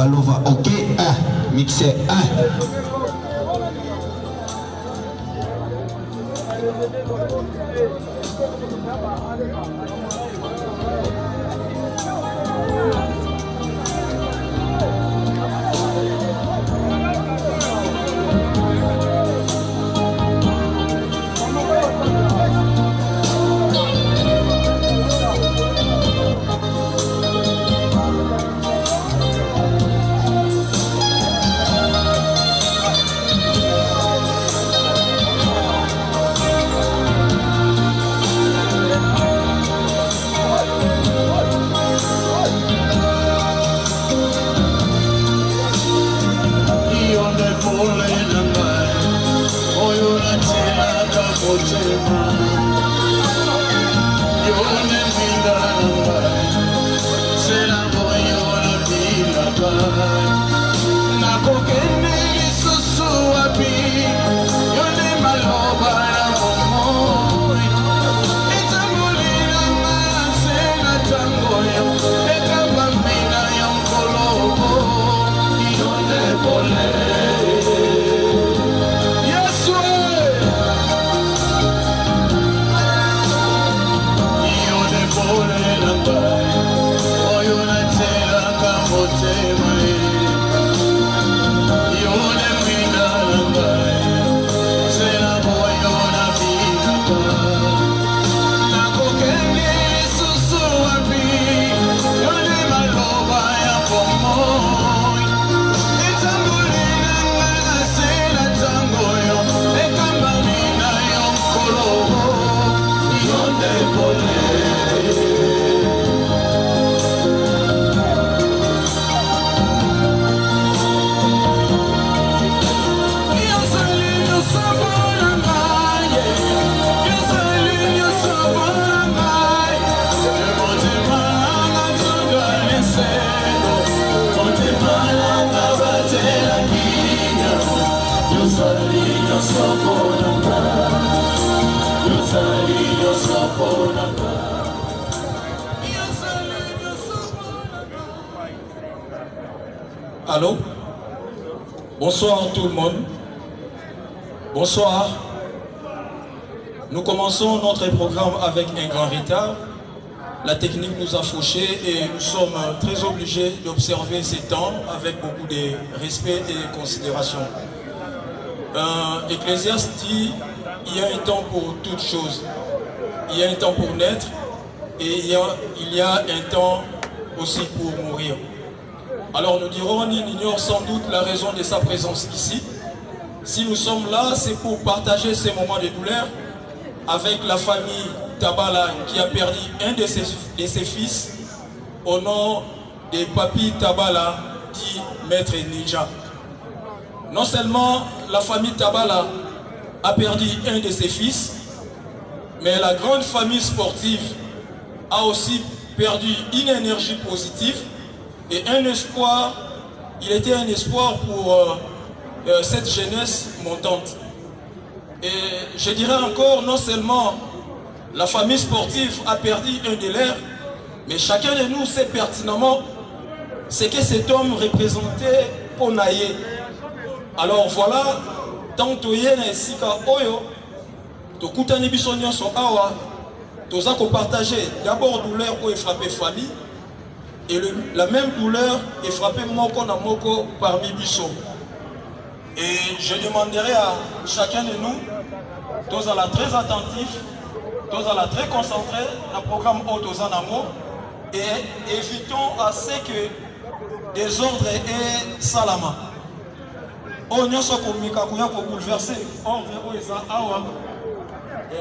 Lova, ok, mixer, Allô? Bonsoir tout le monde. Bonsoir. Nous commençons notre programme avec un grand retard. La technique nous a fauchés et nous sommes très obligés d'observer ces temps avec beaucoup de respect et de considération. Ecclésiaste dit il y a un temps pour toutes choses. Il y a un temps pour naître et il y a un temps aussi pour mourir. Alors nous dirons, il ignore sans doute la raison de sa présence ici. Si nous sommes là, c'est pour partager ces moments de douleur avec la famille Tabala qui a perdu un de ses fils au nom de Papi Tabala, dit Maître Ninja. Non seulement la famille Tabala a perdu un de ses fils, mais la grande famille sportive a aussi perdu une énergie positive et un espoir. Il était un espoir pour cette jeunesse montante. Et je dirais encore, non seulement la famille sportive a perdu un de leurs, mais chacun de nous sait pertinemment ce que cet homme représentait pour Naye. Alors voilà, tant que Yé na esika oyo, to kutani biso nyonso awa, toza ko partager d'abord douleur pour frapper famille, et la même douleur est frappée moko na moko parmi biso. Et je demanderai à chacun de nous, tous à la très attentif, tous à la très concentré, le programme Autos en amour, et évitons à ce que des ordres et salama. On y a ce communication pour bouleverser. Or,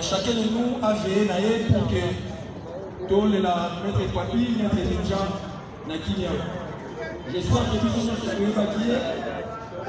chacun de nous a veillé pour que tout le maître Papi, maître Ninja, Nakinia. J'espère que tous ceux qui sont papier,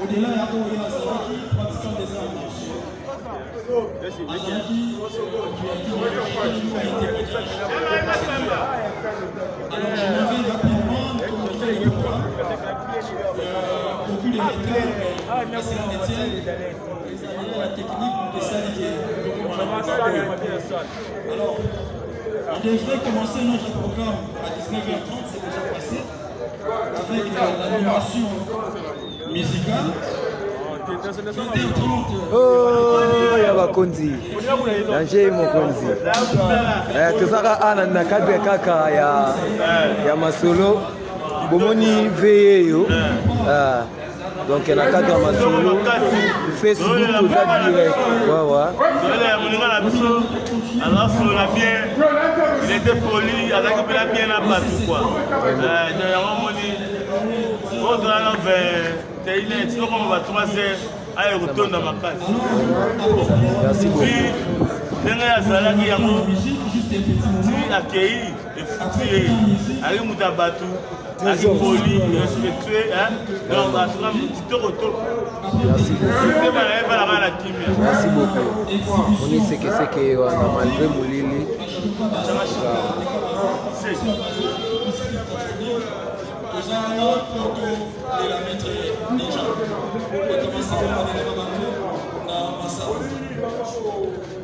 au-delà de la Azaraki, pratiquant des arts martiaux. Azaraki, alors je m'en vais rapidement commencer le programme. Pour plus de méthodes, c'est la métier, la technique, et ça alors, on devrait commencer notre programme à 19h30, c'est déjà passé, avec l'animation musicale. Oh, ya bakonzi nanje mokonzi tozaka ana na cadre kaka ya masolo bomoni veye yo donc na cadre ya masolo Facebook toza direct wawa alors solola bien, il était poli, il a bien à battre quoi. On a fait sinon on va 3 heures à retourner dans ma case. Merci beaucoup. Puis, il y a un accueilli et foutu, avec Moutabatou, avec poli, respectué, donc on va faire un petit retour. Merci beaucoup. Merci beaucoup. On dit c'est que on a malgré Moulili.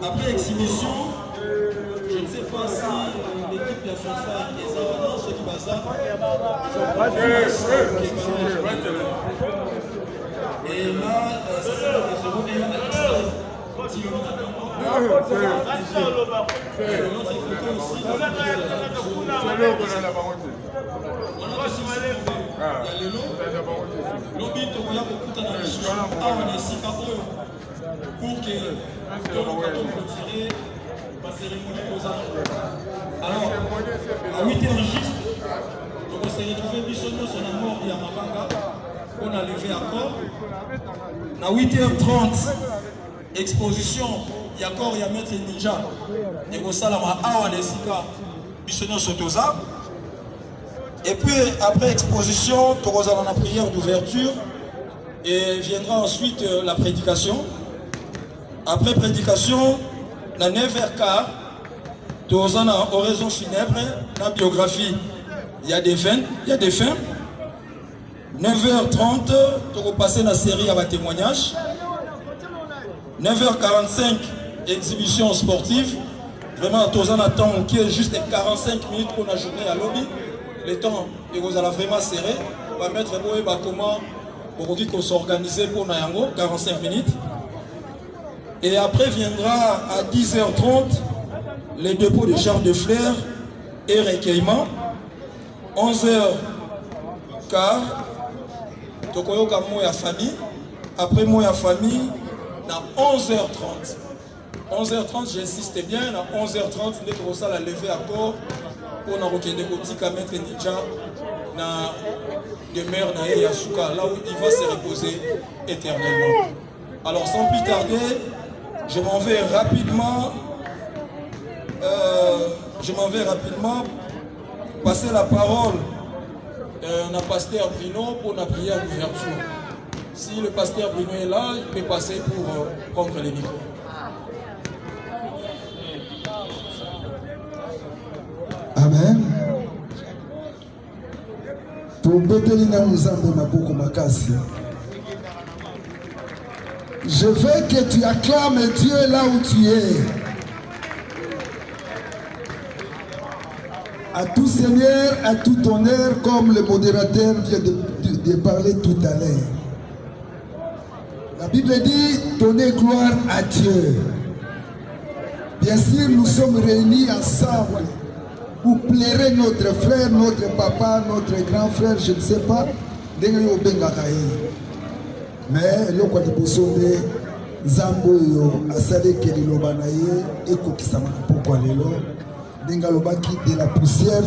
Après exhibition, je ne sais pas si l'équipe de la fanfare des Awana, ceux qui bazar, et là, ça c'est le réseau à l'extérieur. Alors, à 8h juste, on s'est retrouvé Bissonno sur la mort de Yamabanga. On a levé à corps. À 8h30, exposition, il y a encore Maître Ninja. Et au Salama Awa Nesika, Bissonno Sotoza. Et puis après exposition, tu auras la prière d'ouverture. Et viendra ensuite la prédication. Après prédication, à 9h15, tu auras une oraison funèbre, la biographie. Il y a des fins. 9h30, tu vas passer la série à la témoignage. 9h45, exhibition sportive. Vraiment, tu as un temps qui est juste 45 minutes pour la journée à lobby. Le temps, il va vraiment serré. On va mettre comment pour s'organiser pour Nayango, 45 minutes. Et après viendra à 10h30 les dépôts de chars de fleurs et recueillement. 11h15, Tokoyoka Moya famille. Après Moya famille, à 11h30. 11h30, j'insiste bien, à 11h30, dès que vous allez la lever à corps, pour nous recueillir à Maître Ninja, na demeure na Yasuka, là où il va se reposer éternellement. Alors sans plus tarder, je m'en vais rapidement passer la parole à pasteur Bruno pour la prière d'ouverture. Si le pasteur Bruno est là, il peut passer pour prendre les micros. Amen. Je veux que tu acclames Dieu là où tu es. À tout Seigneur, à tout honneur, comme le modérateur vient de parler tout à l'heure. La Bible dit, donnez gloire à Dieu. Bien sûr, nous sommes réunis ensemble pour plairer notre frère, notre papa, notre grand frère, je ne sais pas. Mais le quoi de bosonde Zambo yo asale ke liloba na ye ekokisama pourquoi lelo denga lobaki de la poussière